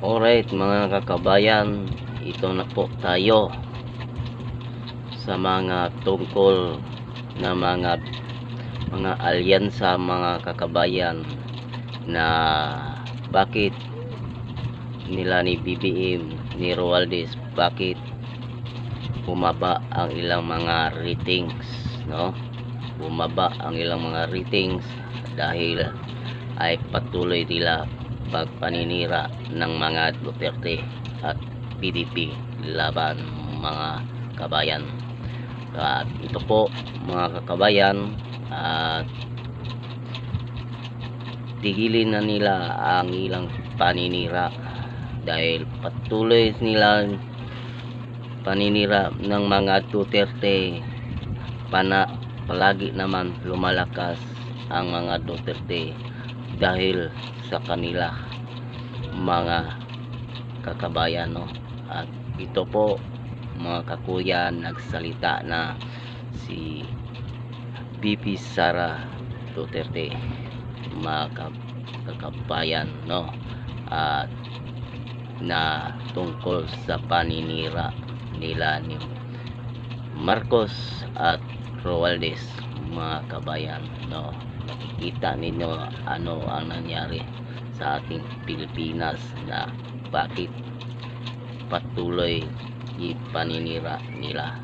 Alright mga kakabayan, ito na po tayo sa mga tungkol na mga alyansa mga kakabayan, na bakit nila ni BBM, ni Romualdez, bakit bumaba ang ilang mga ratings, no? Bumaba ang ilang mga ratings dahil ay patuloy nila pagpaninira ng mga Duterte at PDP laban mga kabayan. At ito po mga kakabayan, at tigilin na nila ang ilang paninira dahil patuloy nilang paninira ng mga Duterte. Palagi naman lumalakas ang mga Duterte dahil sa kanila mga kakabayan, no? At ito po mga kakuya, nagsalita na si VP Sara Duterte mga kakabayan, no? At na tungkol sa paninira nila ni Marcos at Romualdez mga kabayan, no? Nakikita ninyo ano ang nangyari sa ating Pilipinas, na bakit patuloy ipaninira nila.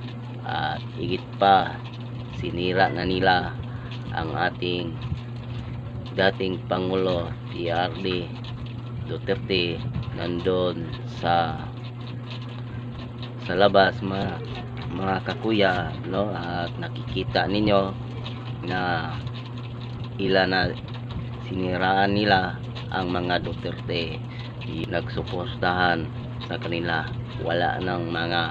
At higit pa, sinira na nila ang ating dating Pangulo PRD Duterte nandun sa labas mga kakuya, no? At nakikita ninyo na ilan na siniraan nila ang mga Duterte, nagsuportahan sa kanila. Wala ng mga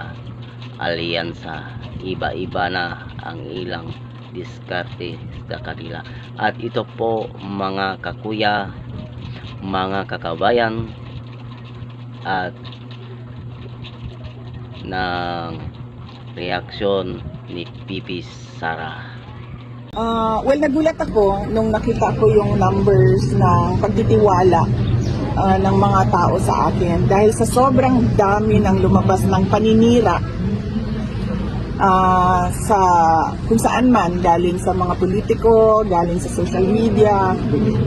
alyansa, iba-iba na ang ilang diskarte sa kanila. At ito po mga kakuya, mga kakabayan, at ng reaksyon ni VP Sara. Well, nagulat ako nung nakita ko yung numbers ng pagtitiwala ng mga tao sa akin, dahil sa sobrang dami ng lumabas ng paninira sa kung saan man, galing sa mga politiko, galing sa social media,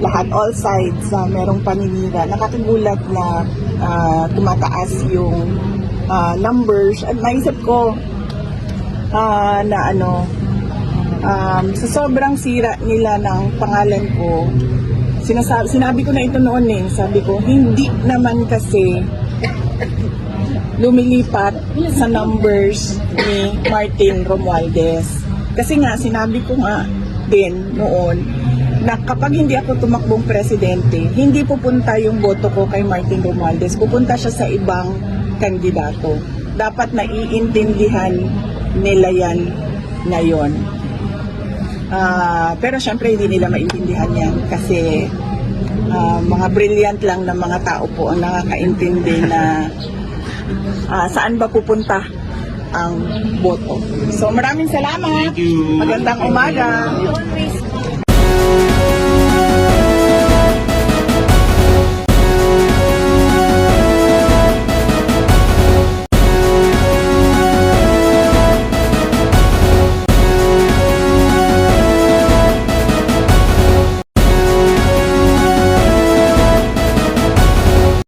lahat, all sides, merong paninira. Nakakagulat na tumataas yung numbers, at naisip ko na sa sobrang sira nila ng pangalan ko, sinabi ko na ito noon sabi ko, hindi naman kasi lumilipat sa numbers ni Martin Romualdez. Kasi nga, sinabi ko nga din noon na kapag hindi ako tumakbong presidente, hindi pupunta yung boto ko kay Martin Romualdez, pupunta siya sa ibang kandidato. Dapat naiintindihan nila yan ngayon. Pero syempre hindi nila maintindihan yan kasi mga brilliant lang na mga tao po ang nakakaintindi na saan ba pupunta ang boto. So maraming salamat. Magandang umaga.